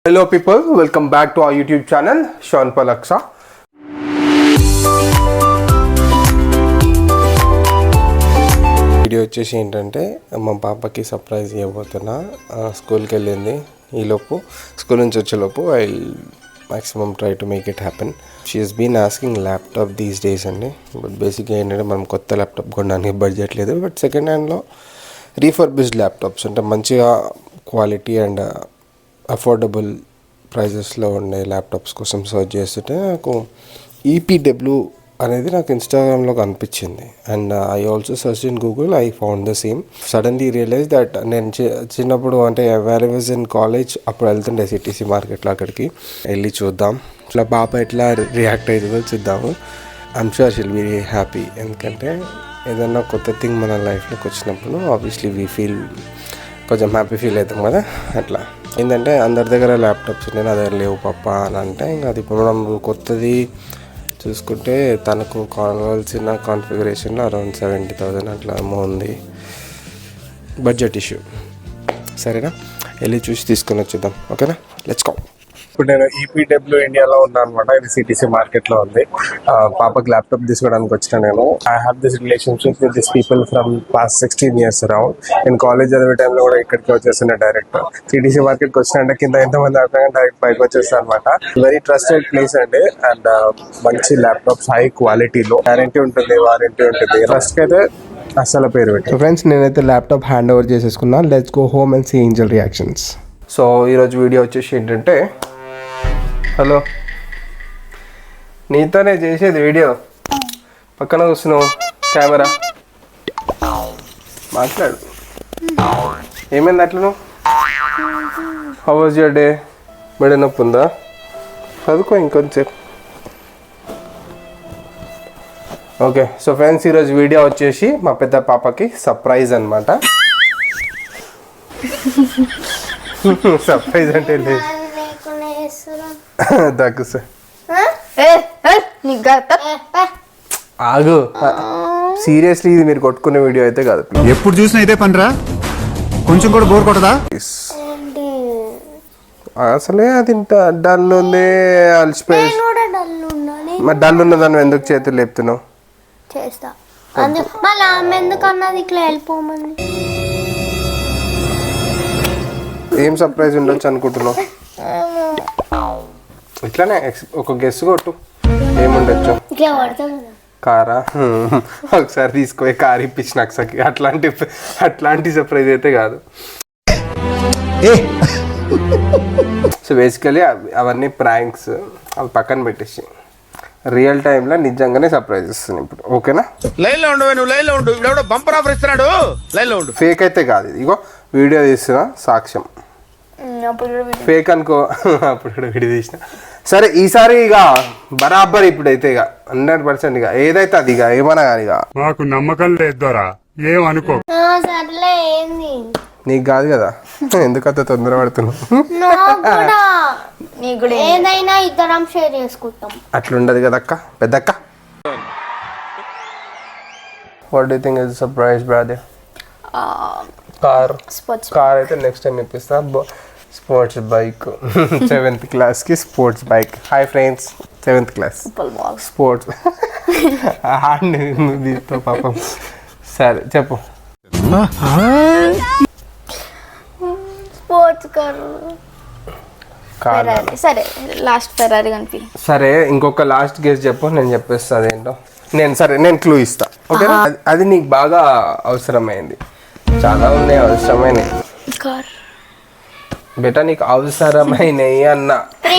Hello people, welcome back to our YouTube channel, Sean Palaksa. Video వచ్చేసి ఏంటంటే మా పాపకి సర్ప్రైజ్ ఇవ్వబోతున్నా. స్కూల్కి వెళ్ళింది, ఈలోపు స్కూల్ నుంచి వచ్చేలోపు I maximum try to make it happen. She has been asking laptop these days అండి. బట్ బేసిక్గా ఏంటంటే మనం కొత్త ల్యాప్టాప్ కొనడానికి బడ్జెట్ లేదు. బట్ సెకండ్ హ్యాండ్లో రీఫర్బిష్డ్ ల్యాప్టాప్స్ అంటే మంచిగా క్వాలిటీ అండ్ అఫోర్డబుల్ ప్రైజెస్లో ఉండే ల్యాప్టాప్స్ కోసం సర్చ్ చేస్తుంటే నాకు ఈపీడబ్ల్యూ అనేది నాకు ఇన్స్టాగ్రామ్లో కనిపించింది. And I also search in Google, I found the same. Suddenly realize that నేను చిన్నప్పుడు అంటే where I was in college అప్పుడు వెళ్తుండే సిటీసీ మార్కెట్లో, అక్కడికి వెళ్ళి చూద్దాం ఇట్లా పాప ఎట్లా రియాక్ట్ అవుతుందో చూద్దాము. I'm sure she'll be happy. ఎందుకంటే ఏదన్నా కొత్త థింగ్ మన లైఫ్లోకి వచ్చినప్పుడు ఆబ్వియస్లీ వీ ఫీల్ కొంచెం హ్యాపీ ఫీల్ అవుతాం కదా. అట్లా ఏంటంటే అందరి దగ్గర ల్యాప్టాప్స్ ఉన్నాయి, నా దగ్గర లేవు పప్ప అని అంటే ఇంకా అది ఇప్పుడు మనం కొత్తది చూసుకుంటే తనకు కావాల్సిన కాన్ఫిగరేషన్లో అరౌండ్ 70,000 అట్లా ఏమో ఉంది. Budget issue. సరేనా, వెళ్ళి చూసి తీసుకొని వచ్చేద్దాం. ఓకేనా, లెట్స్ గో. ఇప్పుడు నేను ఈపీడబ్ల్యూ ఇండియాలో ఉన్నాను అనమాట. ఇది సిటీసీ మార్కెట్లో ఉంది. పాపకి ల్యాప్టాప్ తీసుకోవడానికి వచ్చిన నేను. I have this relationship with this people from past 16 years around. నేను కాలేజ్ చదివే టైంలో కూడా ఇక్కడికి వచ్చేస్తున్నా డైరెక్ట్. సిటీసీ మార్కెట్కి వచ్చిన కింద ఎంతమంది అవుతాయి డైరెక్ట్ పైకి వచ్చేస్తాను అనమాట. వెరీ ట్రస్టెడ్ ప్లేస్ అండి. అండ్ మంచి ల్యాప్టాప్స్ హై క్వాలిటీలో, గ్యారంటీ ఉంటుంది, వారంటీ ఉంటుంది. ట్రస్ట్కి అయితే అసలు పేరు పెట్టి. ఫ్రెండ్స్, నేనైతే ల్యాప్టాప్ హ్యాండ్ ఓవర్ చేసేసుకున్నా. Let's go home and see angel reactions. So ఈరోజు వీడియో వచ్చేసి ఏంటంటే, హలో, నీతోనే చేసేది వీడియో. పక్కన కూర్చున్నావు, కెమెరా మాట్లాడు. ఏమైంది అట్లా? How was your day? మెడ నొప్పి ఉందా? చదువుకో ఇంకొంచెం. ఓకే, సో ఫ్రెండ్స్, ఈరోజు వీడియో వచ్చేసి మా పెద్ద పాపకి సర్ప్రైజ్ అనమాట. సర్ప్రైజ్ అంటే లేదు, దగ్గు సార్. ఆగు, సీరియస్లీ ఇది మీరు కొట్టుకునే వీడియో అయితే కాదు. ఎప్పుడు చూసినా అయితే పనిరా, కొంచెం కూడా బోర్ కొట్టదా? అసలే అది డల్ ఉంది, అలసిపోయి. మరి డల్ ఉన్నదాన్ని ఎందుకు చేతులు లేపుతున్నావు? చేస్తా ఎందుకన్నది ఇట్లా వెళ్ళిపోమని. ఏం సర్ప్రైజ్ ఉండొచ్చు అనుకుంటున్నావు? ఇట్లానే ఒక గెస్ కొట్టు, ఏముండొచ్చు? కారా? ఒకసారి తీసుకుపోయి కారు ఇప్పించిన అక్సకి. అట్లాంటి సర్ప్రైజ్ అయితే కాదు. సో బేసికలీ అవన్నీ ప్రాంక్స్, అవి పక్కన పెట్టేసి రియల్ టైంలో నిజంగానే సర్ప్రైజ్ ఇస్తుంది ఇప్పుడు. ఓకేనా? లైన్లో ఉండు, నువ్వు లైన్లో ఉండు. ఇప్పుడు బంపర్ ఆఫర్ ఇస్తున్నాడు, లైన్లో ఉండు. ఫేక్ అయితే కాదు ఇది. ఇగో వీడియో తీస్తున్నా, సాక్ష్యం. ఫేక్ అనుకో, అప్పుడు కూడా వీడియో తీసిన. సరే, ఈసారి ఇక బరాబర్ ఇప్పుడైతే ఇక 100% ఇక ఏదైతే అది ఇక ఏమన్నా కానీ ఇక మాకు నమ్మకం లేదు దొరా, ఏమనుకో. నీకు కాదు కదా, ఎందుకంత తొందర పడుతున్నావు? ఏదైనా ఇద్దరం షేర్ చేసుకుంటాం. అట్లుండదు కదా అక్క, పెద్దక్క. What do think is surprise brother? Car అయితే నెక్స్ట్ టైం ఇప్పిస్తా. స్పోర్ట్స్ బైక్, 7th క్లాస్కి sports bike. Hi friends, 7th class sports పాపం. సరే చెప్పు. Sports car. సరే, లాస్ట్ ఫెరారీ కనిపి. సరే, ఇంకొక లాస్ట్ గెస్ చెప్పు, నేను చెప్పేస్తా అదేంటో. నేను క్లూ ఇస్తా, ఓకే? అది నీకు బాగా అవసరమైంది. చాలా ఉన్నాయి అవసరమైనవి. బేటా, నీకు అవసరమైనవి అన్న.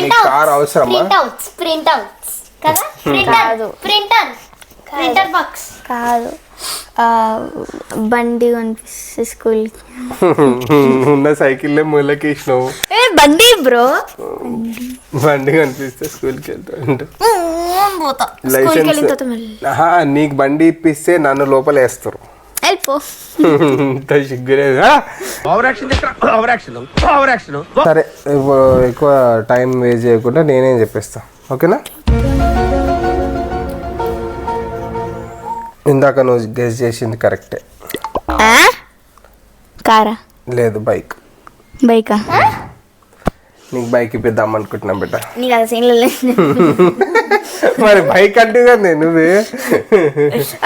నీకు కార్ అవసరమా? కాదు, బండి కనిపిస్తే స్కూల్ ఉన్న సైకిల్లే మూలకేసినావు. బండి బ్రో, బండి కనిపిస్తే స్కూల్కి వెళ్తా. లైసెన్స్ నీకు బండి ఇప్పిస్తే నన్ను లోపల వేస్తారు. సరే, ఎక్కువ టైం వేస్ట్ చేయకుండా నేనేం చెప్పేస్తా, ఓకేనా? ఇందాక నువ్వు గెస్ చేసింది కరెక్టే. కారా? లేదు, బైక్. బైకా? నీకు బైక్ ఇప్పిద్దాం అనుకుంటున్నా బిడ్డ. నీకు అది సీన్లో లేదు. మరి బైక్ అంటే కదా నువ్వే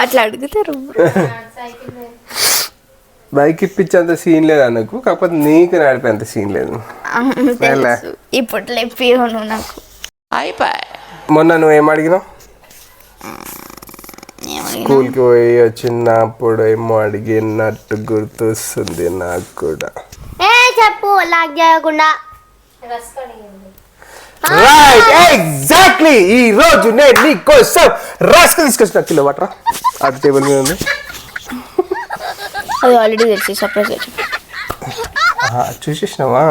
అట్లా అడుగుతారు. బైక్ ఇప్పించేంత సీన్ లేదు అన్నకు, కాకపోతే నీకు నడిపేంత సీన్ లేదు. ఇప్పుడు లేపియవు నువ్వు నాకు. మొన్న నువ్వేం అడిగినావు? స్కూల్కి పోయి వచ్చినప్పుడు ఏమో అడిగినట్టు గుర్తొస్తుంది నాకు కూడా. చెప్పు లాగ్ చేయకుండా. Right, exactly. ఈ రోజు నేను నీకోసం రస్క్ తీసుకొచ్చిన. కిలో వాటరా అది టేబుల్ మీద ఉంది. అది ఆల్రెడీ తెలిసి సర్ప్రైజ్ చూసేసినావా?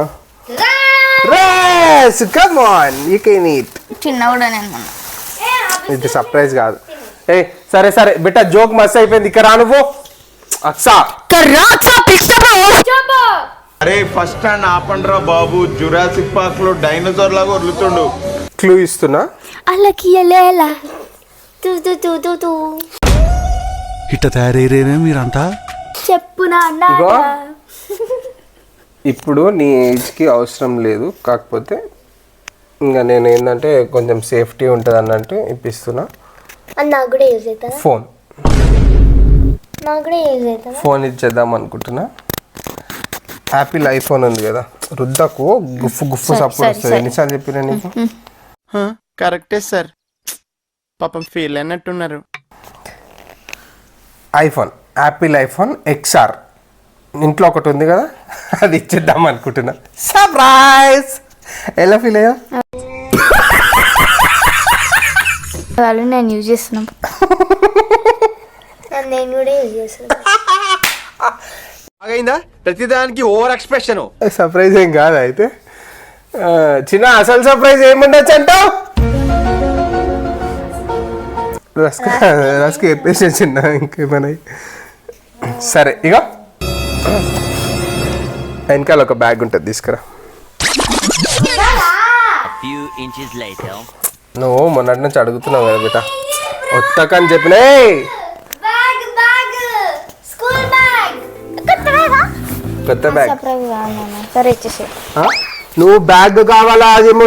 రస్ come on, you can eat. చిన్న కూడా నేను మొన్న. ఇది సర్ప్రైజ్ కాదు. ఏ సరే సరే బిడ్డ, జోక్ మస్త్ అయిపోయింది. ఇక్కడ రా నువ్వు. అక్సా అరే ఫస్ట్ స్టాండ్ ఆపండ్రా బాబు, జురాసిక్ పార్క్ లో డైనోసార్ లాగా వదులుతుండు. క్లూ ఇస్తున్నా. అలకియలేలా ఇట్ట తయారయ్యేనే మీరంతా. చెప్పు నాన్న. ఇగో ఇప్పుడు నీ ఏజ్కి అవసరం లేదు, కాకపోతే ఇంకా నేను ఏంటంటే కొంచెం సేఫ్టీ ఉంటుంది అన్నట్టు ఇప్పిస్తున్నా. నాకు కూడా యూజ్ అవుతుందా? ఫోన్. నాకు కూడా యూజ్ అవుతుందా? ఫోన్ ఇచ్చేద్దాం అనుకుంటున్నా. యాపిల్ ఐఫోన్ ఉంది కదా, రుద్దకు గుఫ్ఫు గుఫ్ఫు సప్పుడు వస్తుంది. ఎన్నిసార్లు చెప్పినా నీకు? కరెక్టే సార్, పాపం ఫీల్ అయినట్టున్నారు. ఐఫోన్, యాపిల్ ఐఫోన్ XR ఇంట్లో ఒకటి ఉంది కదా, అది ఇచ్చేద్దాం అనుకుంటున్నా. సర్ప్రైజ్. ఎలా ఫీల్ అయ్యా? వాళ్ళు నేను యూజ్ చేస్తున్నాం. నేను కూడా యూజ్ చేస్తున్నా. బాగైందా? ప్రతిదానికి ఓవర్ ఎక్స్ప్రెషన్. సర్ప్రైజ్ ఏం కాదు అయితే. చిన్న అసలు సర్ప్రైజ్ ఏముండొచ్చు అంటావు? రస్క్ చెప్పేసి చిన్న ఇంకేమన్నా. సరే ఇక వెనకాల ఒక బ్యాగ్ ఉంటుంది, తీసుకురా. నువ్వు మొన్నటి నుంచి అడుగుతున్నావు కదా బిడ్డ, ఒత్తకని చెప్పిన. కొత్త బ్యాగ్. సరే ఇచ్చేసి. నువ్వు బ్యాగ్ కావాలా? అదేమో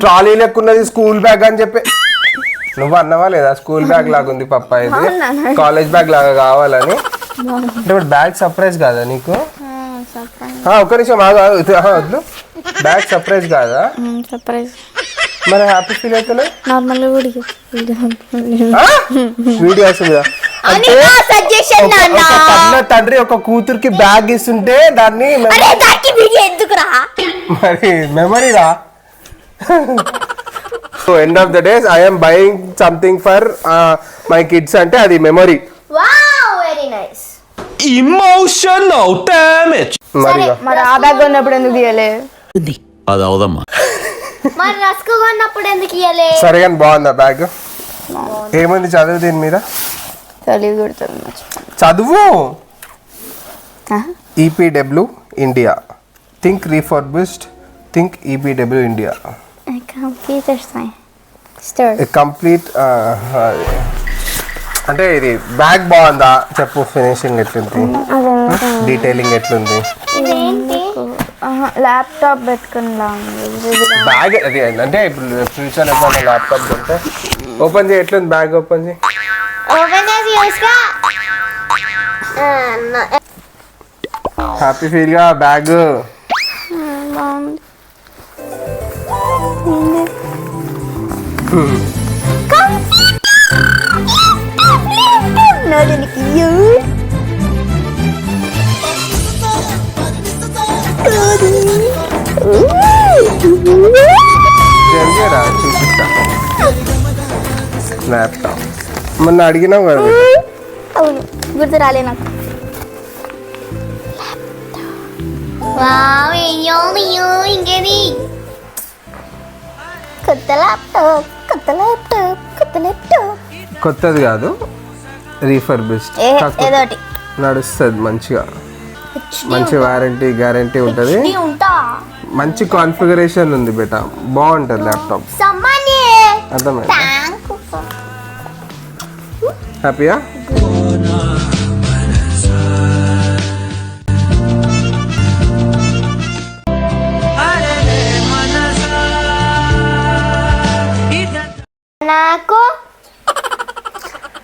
ట్రాలీ లెక్కున్నది స్కూల్ బ్యాగ్ అని చెప్పి నువ్వు అన్నవా లేదా? స్కూల్ బ్యాగ్ లాగా ఉంది పప్ప, ఇది కాలేజ్ బ్యాగ్ లాగా కావాలని. అంటే ఇప్పుడు బ్యాగ్ సర్ప్రైజ్ కాదా నీకు? ఒక్క నిమిషం వద్దు. బ్యాగ్ సర్ప్రైజ్ కాదా? సర్ప్రైజ్. మరి హ్యాపీ ఫీల్ అవుతలే? నార్మల్ వీడియోస్ మీద అంటే ఒక తండ్రి ఒక కూతురికి బ్యాగ్ ఇస్తుంటే దాన్ని మరి మెమరీ రా. So end of the days I'm buying something for my kids అంటే అది memory. Very nice. Emotional damage. మరి ఆ బ్యాగ్ ఉన్నప్పుడు ఎందుకు తీయలే? అది అవదమ్మా. మరి రస్క్ కొన్నప్పుడు ఎందుకు ఇయ్యలే? సరే కానీ బాగుందా బ్యాగ్? ఏముంది చదువు దీని మీద? చదువు. EPW India, think refurbished, think EPW India. Complete. అంటే ఇది బ్యాగ్ బాగుందా చెప్పు, ఫినిషింగ్ ఎట్లుంది, డీటెయిలింగ్ ఎట్లుంది? ల్యాప్టాప్ పెట్టుకుని బ్యాగ్ అది అంటే ఇప్పుడు ఫ్యూచర్ ఎప్పుడైనా ల్యాప్టాప్ ఉంటే ఓపెన్ చేయి. ఎట్లుంది బ్యాగ్? ఓపెన్ చేయి. హ్యాపీ ఫీల్ గా బ్యాగ్. చూపిస్తా ల్యాప్టాప్. మొన్న అడిగినావు కదా. అవును, గుర్తు రాలే నాకు. ఇంకేది కొత్త ల్యాప్టాప్, కొత్త ల్యాప్టాప్, కొత్త ల్యాప్టాప్. కొత్తది కాదు, రీఫర్బిష్డ్. ఏదోటి నడుస్తుంది మంచిగా, మంచి వారంటీ గ్యారంటీ ఉంటుంది, మంచి కాన్ఫిగరేషన్ ఉంది బేటా, బాగుంటుంది ల్యాప్టాప్. అర్థమైంది? హ్యాపీయా? నాకు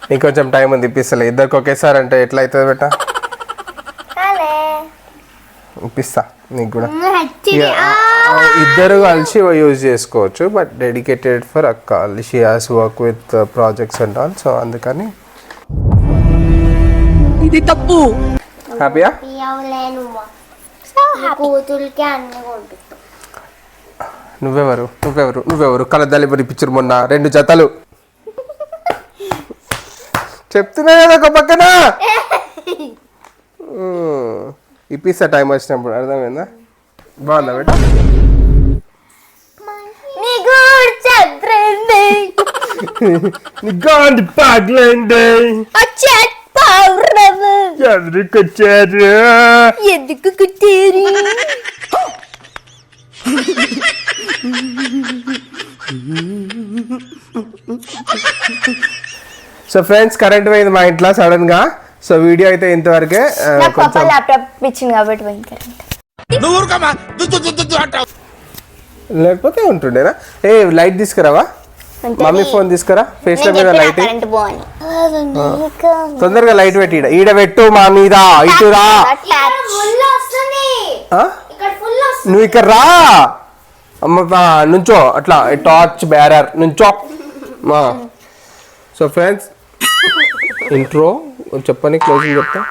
నీకు కొంచెం టైం ఉంది ఇప్పిస్తలే ఇద్దరికి ఒకేసారి అంటే ఎట్లా అవుతుంది బెట్ట అలే ఇప్పిస్తా నీకు కూడా హెచ్డి ఇద్దరు కలిసి యూజ్ చేసుకోవచ్చు బట్ డెడికేటెడ్ ఫర్ అక్క she has work with projects and all so అందుకని ఇది తప్పు. హ్యాపీయా ఇవ్వలేను కూతురికి అన్ని పంపిస్తాం. నువ్వెవరు కలద్దాలి మరి పిక్చర్ మొన్న 2 జతలు చెప్తున్నా కదా ఒక పక్కన ఇప్పిస్తా టైం వచ్చినప్పుడు అర్థమైందా బాగుందా బేట నీకు చద్రండి నిగ్గాండి పాగలండి వచ్చేట్ పౌర్ణమి ఎవరికి వచ్చారు ఎందుకు కుట్టారు సో ఫ్రెండ్స్ కరెంట్ పోయింది మా ఇంట్లో సడన్ గా సో వీడియో అయితే ఇంతవరకే నాకు పాప కొంచెం ల్యాప్టాప్ ఇచ్చింది కాబట్టి పోయింది కరెంట్. లేకపోతే ఉంటుండేనా ఏ లైట్ తీసుకురావా మమ్మీ ఫోన్ తీసుకురా ఫేస్ లో మీద లైట్ కరెంట్ పోని తొందరగా లైట్ పెట్టి ఈడ పెట్టు మా మీద ఇటురా ఆ? నువ్వు ఇక్కడ రా అమ్మ నుంచో అట్లా టార్చ్ బ్యారర్ నుంచో సో ఫ్రెండ్స్ ఇంట్రో చెప్పని క్లోజింగ్ చెప్తా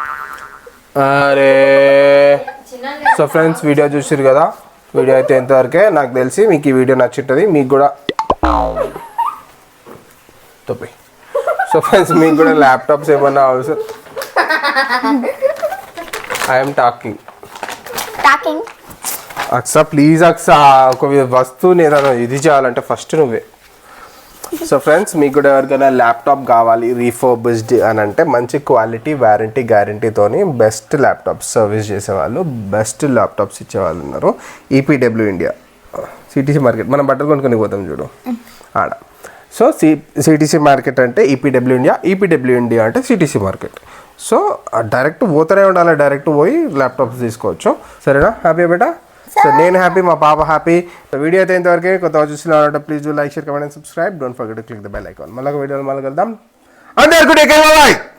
అరే సో ఫ్రెండ్స్ వీడియో చూసారు కదా వీడియో అయితే ఎంతవరకే నాకు తెలిసి మీకు ఈ వీడియో నచ్చుంటుంది మీకు కూడా తప్పి సో ఫ్రెండ్స్ మీకు కూడా ల్యాప్టాప్స్ ఏమన్నా అవసరం I'm talking Aksa please Aksa ఒక వస్తువుని ఏదైనా ఇది చేయాలంటే ఫస్ట్ నువ్వే సో ఫ్రెండ్స్ మీకు కూడా ఎవరికైనా ల్యాప్టాప్ కావాలి రీఫర్బిష్డ్ అని అంటే మంచి క్వాలిటీ వారంటీ గ్యారంటీతోని బెస్ట్ ల్యాప్టాప్స్ సర్వీస్ చేసేవాళ్ళు బెస్ట్ ల్యాప్టాప్స్ ఇచ్చేవాళ్ళు ఉన్నారు ఈపీడబ్ల్యూ ఇండియా సిటీసీ మార్కెట్ మనం బట్టలు కొనుక్కొని పోతాం చూడు ఆడ సో సిటీసీ మార్కెట్ అంటే ఈపీడబ్ల్యూ ఇండియా అంటే సిటీసీ మార్కెట్ సో డైరెక్ట్ పోతూనే ఉండాలి డైరెక్ట్ పోయి ల్యాప్టాప్స్ తీసుకోవచ్చు సరేనా హ్యాపీ బేటా సో నేను హ్యాపీ మా పాప హ్యాపీ వీడియో అయితే ఇంతవరకే కొత్తగా చూస్తున్నారంటే please like share comment and subscribe don't forget to click the bell icon మళ్ళీ వీడియోలో మళ్ళీ కలుద్దాం అందరికీ